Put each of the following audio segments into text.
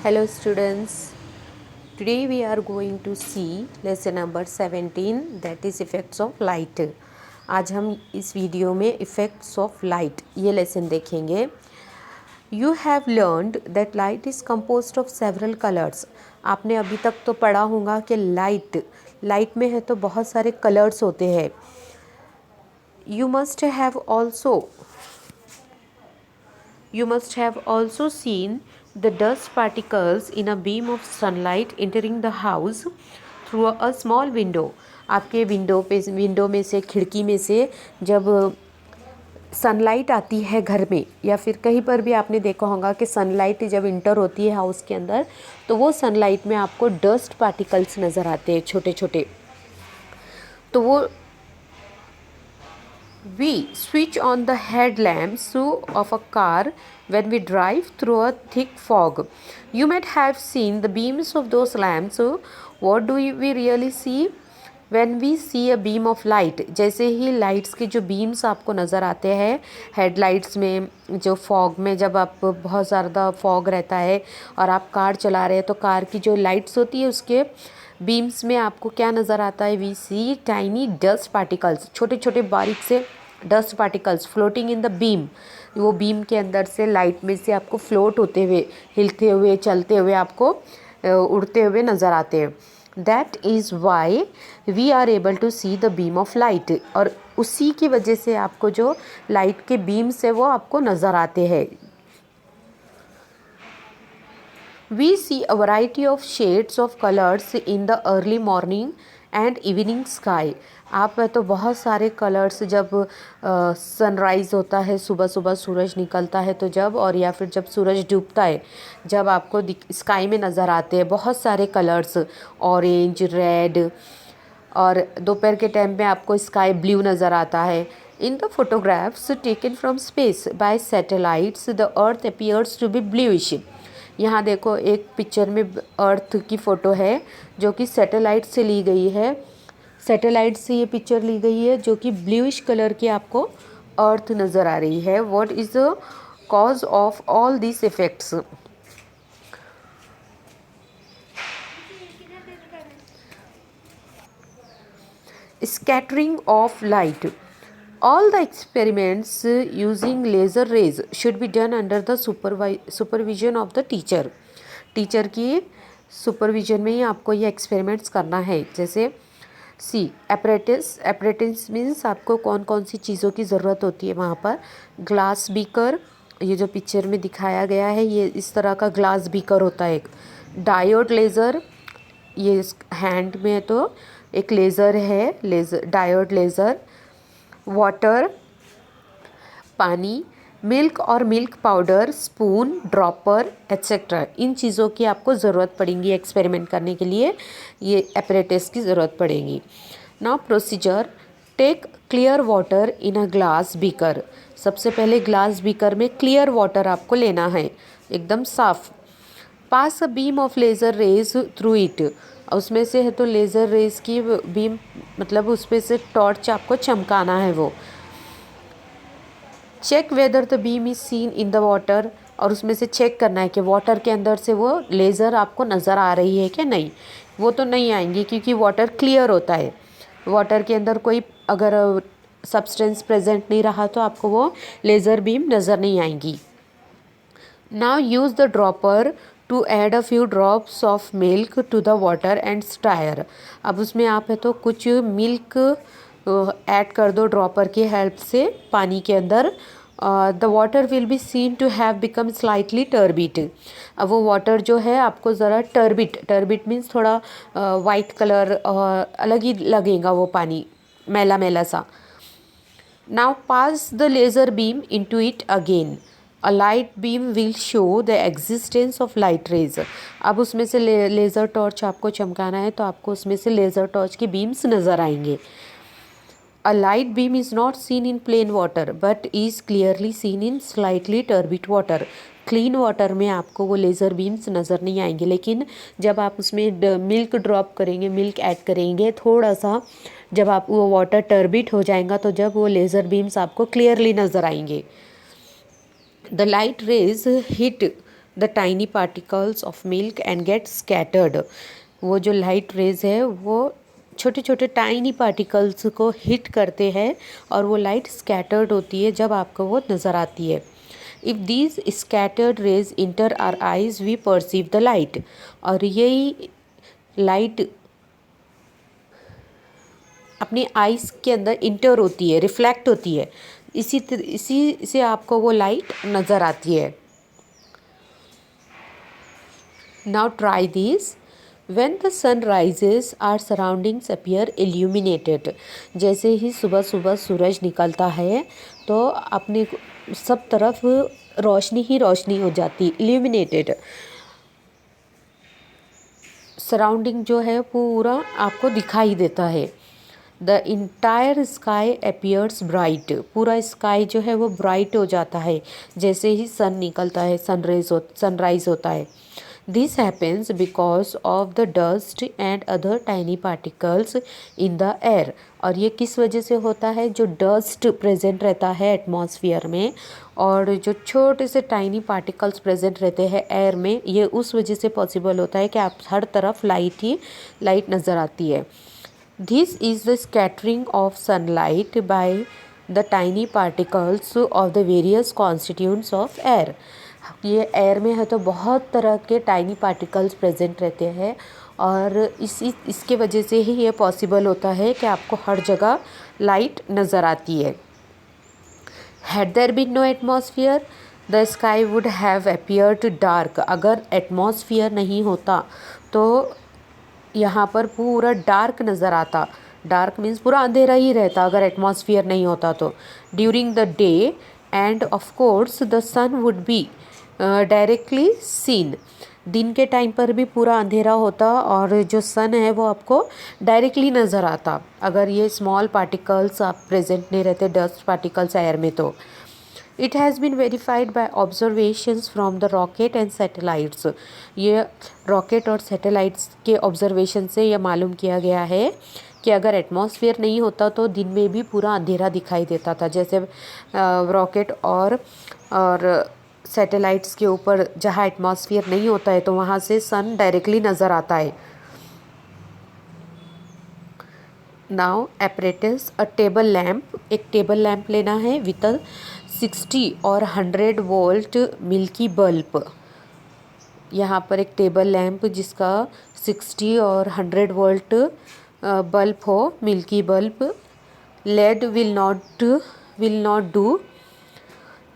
Hello students, today we are going to see lesson number 17 that is effects of light. आज हम इस video में effects of light ये lesson देखेंगे. You have learned that light is composed of several colors. आपने अभी तक तो पढ़ा होगा कि लाइट में है तो बहुत सारे कलर्स होते हैं. You must have also seen the dust particles in a beam of sunlight entering the house through a small window. आपके विंडो में से खिड़की में से जब सनलाइट आती है घर में या फिर कहीं पर भी आपने देखा होगा कि सनलाइट जब इंटर होती है हाउस के अंदर तो वो सनलाइट में आपको डस्ट पार्टिकल्स नज़र आते हैं छोटे छोटे. तो वो We switch on the headlamps of a car when we drive through a thick fog. You might have seen the beams of those lamps. What do we really see? When we see a beam of light, जैसे ही lights के जो beams आपको नज़र आते हैं headlights में, जो fog में जब आप बहुत ज़्यादा फॉग रहता है और आप कार चला रहे हैं तो कार की जो लाइट्स होती है उसके बीम्स में आपको क्या नज़र आता है? We see tiny dust particles, छोटे छोटे बारीक से dust particles floating in the beam. वो बीम के अंदर से लाइट में से आपको फ्लोट होते हुए, हिलते हुए, चलते हुए, आपको उड़ते हुए नज़र आते हैं. That is why we are able to see the beam of light. और उसी की वजह से आपको जो लाइट के बीम्स है वो आपको नज़र आते हैं. We see a variety of shades of colors in the early morning and evening sky. आप तो बहुत सारे कलर्स जब सनराइज़ होता है, सुबह सुबह सूरज निकलता है तो जब, और या फिर जब सूरज डूबता है, जब आपको स्काई में नज़र आते हैं बहुत सारे कलर्स, ऑरेंज, रेड, और दोपहर के टाइम में आपको स्काई ब्लू नज़र आता है. In the photographs taken from space by satellites the earth appears to be bluish. यहाँ देखो एक पिक्चर में अर्थ की फ़ोटो है जो कि सैटेलाइट से ली गई है. सैटेलाइट से ये पिक्चर ली गई है जो कि ब्लूइश कलर की आपको अर्थ नज़र आ रही है. What is the cause of all this effects? Scattering of light. All the experiments using laser rays should be done under the supervision of the teacher. Teacher की सुपरविजन में ही आपको ये एक्सपेरिमेंट्स करना है. जैसे सी एपरेटिस मीन्स आपको कौन कौन सी चीज़ों की ज़रूरत होती है वहाँ पर. ग्लास बीकर, ये जो पिक्चर में दिखाया गया है ये इस तरह का ग्लास बीकर होता है. एक डायोड लेज़र, ये हैंड में है तो एक लेज़र है, डायोड लेज़र. वाटर, पानी, मिल्क और milk powder, spoon, dropper etcetera. इन चीज़ों की आपको ज़रूरत पड़ेगी एक्सपेरिमेंट करने के लिए, ये एपरेटस की ज़रूरत पड़ेगी. Now procedure. Take clear water in a glass beaker. सबसे पहले ग्लास बीकर में क्लियर वाटर आपको लेना है, एकदम साफ. Pass a beam of laser rays through it. उसमें से है तो लेज़र रेज की बीम, मतलब उसमें से टॉर्च आपको चमकाना है वो. Check whether the beam is seen in the water. और उसमें से चेक करना है कि वाटर के अंदर से वो लेज़र आपको नज़र आ रही है कि नहीं. वो तो नहीं आएंगी क्योंकि वाटर क्लियर होता है. वाटर के अंदर कोई अगर सब्सटेंस प्रेजेंट नहीं रहा तो आपको वो लेज़र बीम नज़र नहीं आएंगी. Now use the dropper to add a few drops of milk to the water and stir. अब उसमें आप है तो कुछ मिल्क ऐड कर दो ड्रॉपर की हेल्प से पानी के अंदर. The water will be seen to have become slightly turbid. अब वो वाटर जो है आपको ज़रा टर्बिट मीन्स थोड़ा वाइट कलर अलग ही लगेगा वो पानी, मैला मैला सा. Now pass the laser beam into it again. A light beam will show the existence of light rays. अब उसमें से लेज़र टॉर्च आपको चमकाना है तो आपको उसमें से लेज़र टॉर्च की बीम्स नज़र आएंगे. A light beam is not seen in plain water but is clearly seen in slightly turbid water. Clean water में आपको वो लेज़र बीम्स नज़र नहीं आएंगे, लेकिन जब आप उसमें मिल्क ड्रॉप करेंगे, मिल्क ऐड करेंगे थोड़ा सा, जब आप वो वाटर टर्बिट हो जाएगा तो जब वो लेज़र बीम्स आपको क्लियरली नज़र आएंगे. The light rays hit the tiny particles of milk and get scattered. वो जो लाइट रेज है वो छोटे छोटे टाइनी पार्टिकल्स को हिट करते हैं और वो लाइट स्कैटर्ड होती है जब आपको वो नज़र आती है। If these scattered rays enter our eyes we perceive the light. और यही लाइट अपनी आइज़ के अंदर इंटर होती है, रिफ्लेक्ट होती है, इसी से आपको वो लाइट नज़र आती है। Now try this. When the sun rises, our surroundings appear illuminated। जैसे ही सुबह सुबह सूरज निकलता है तो अपने सब तरफ रोशनी ही रोशनी हो जाती, illuminated। सराउंडिंग जो है पूरा आपको दिखाई देता है। The entire sky appears bright. पूरा स्काई जो है वो ब्राइट हो जाता है जैसे ही सन निकलता है, सनराइज होता है। This happens because of the dust and other tiny particles in the air. और ये किस वजह से होता है? जो डस्ट प्रेजेंट रहता है एटमॉस्फेयर में और जो छोटे से टाइनी पार्टिकल्स प्रेजेंट रहते हैं एयर में, ये उस वजह से पॉसिबल होता है कि आप हर तरफ लाइट ही लाइट नज़र आती है। This is the scattering of sunlight by the tiny particles of the various constituents of air। ये एयर में है तो बहुत तरह के टाइनी पार्टिकल्स प्रेजेंट रहते हैं और इसके वजह से ही ये पॉसिबल होता है कि आपको हर जगह लाइट नज़र आती है। Had there been no atmosphere, the sky would have appeared dark। अगर एटमॉस्फियर नहीं होता तो यहाँ पर पूरा डार्क नज़र आता। डार्क मीन्स पूरा अंधेरा ही रहता अगर एटमॉस्फियर नहीं होता तो। During the day and of course the sun would be directly seen. दिन के टाइम पर भी पूरा अंधेरा होता और जो सन है वो आपको डायरेक्टली नज़र आता अगर ये स्मॉल पार्टिकल्स आप प्रेजेंट नहीं रहते, डस्ट पार्टिकल्स एयर में तो। It has been verified by observations from the rocket and satellites. ये रॉकेट और सैटेलाइट्स के ऑब्जर्वेशन से यह मालूम किया गया है कि अगर एटमॉस्फेयर नहीं होता तो दिन में भी पूरा अंधेरा दिखाई देता था। जैसे रॉकेट और सैटेलाइट्स के ऊपर जहाँ एटमॉस्फेयर नहीं होता है तो वहाँ से सन डायरेक्टली नज़र आता है। नाउ एपरेटस अ टेबल लैम्प। एक टेबल लैम्प लेना है विथ 60 और 100 वोल्ट मिल्की बल्ब। यहाँ पर एक टेबल लैम्प जिसका 60 और 100 वोल्ट बल्ब हो, milky bulb. Lead will not do.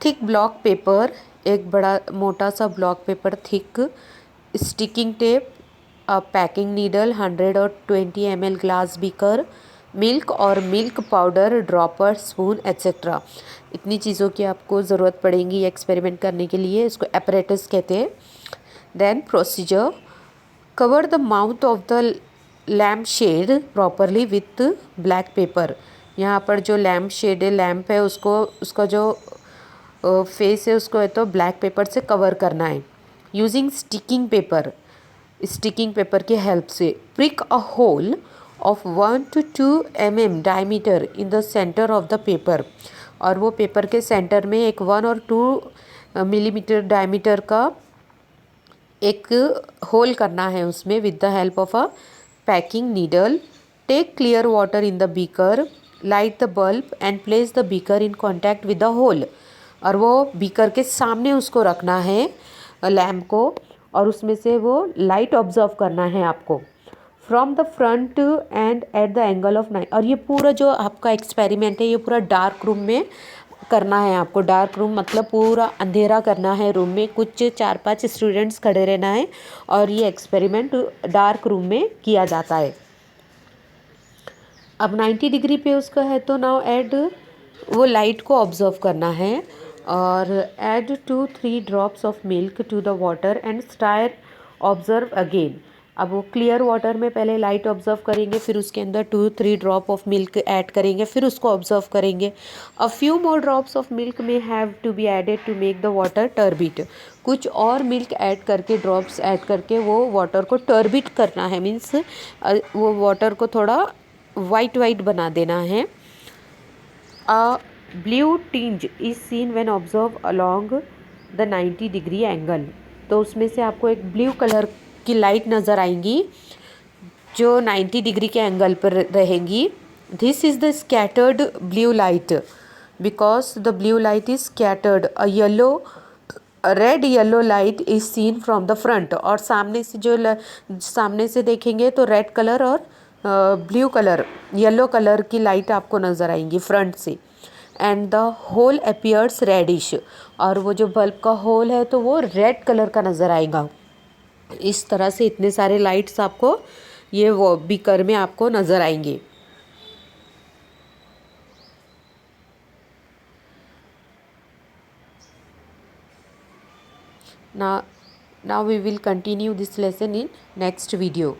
Thick block paper, एक बड़ा मोटा सा block paper thick. Sticking tape, packing needle, 100 और 20 ml ग्लास बीकर, मिल्क और milk powder, dropper, spoon etcetera. इतनी चीज़ों की आपको ज़रूरत पड़ेगी एक्सपेरिमेंट करने के लिए। इसको एपरेटस कहते हैं। Then procedure, cover the mouth of the lamp shade properly with black paper. यहाँ पर जो लैम्प शेड है, लैम्प है, उसका जो फेस है उसको है तो ब्लैक पेपर से कवर करना है। यूजिंग स्टिकिंग पेपर की हेल्प से prick a hole of 1 to 2 mm diameter in the centre of the paper. और वो पेपर के सेंटर में एक 1 और 2 मिलीमीटर डायमीटर का एक होल करना है उसमें with the help of a packing needle. Take clear water in the beaker, light the bulb and place the beaker in contact with the hole. और वो बीकर के सामने उसको रखना है लैम्प को और उसमें से वो लाइट ऑब्जर्व करना है आपको from the front end at the angle of 9। और ये पूरा जो आपका एक्सपेरिमेंट है ये पूरा डार्क रूम में करना है आपको। डार्क रूम मतलब पूरा अंधेरा करना है रूम में, कुछ 4-5 स्टूडेंट्स खड़े रहना है और ये एक्सपेरिमेंट डार्क रूम में किया जाता है। अब 90 डिग्री पे उसका है तो नाउ ऐड वो लाइट को ऑब्जर्व करना है और add 2-3 drops of milk to the water and stir observe again. अब वो क्लियर वाटर में पहले लाइट ऑब्जर्व करेंगे, फिर उसके अंदर 2-3 ड्रॉप ऑफ मिल्क ऐड करेंगे, फिर उसको ऑब्जर्व करेंगे। A few more drops of milk में have to be added to make the water turbid. कुछ और मिल्क ऐड करके, ड्रॉप्स ऐड करके वो वाटर को टर्बिट करना है, मीन्स वो वाटर को थोड़ा वाइट बना देना है। अ blue tinge is seen when observed along the 90 degree angle। तो उसमें से आपको एक ब्लू कलर की लाइट नज़र आएंगी जो 90 डिग्री के एंगल पर रहेंगी. This is the scattered blue light because the blue light is scattered. A yellow red yellow light is seen from the front. और सामने से सामने से देखेंगे तो रेड कलर और ब्लू कलर येलो कलर की लाइट आपको नज़र आएंगी फ्रंट से. And the hole appears reddish. और वो जो बल्ब का होल है तो वो रेड कलर का नज़र आएगा. इस तरह से इतने सारे लाइट्स आपको ये वो बीकर में आपको नज़र आएंगे. Now we will continue this lesson in next video.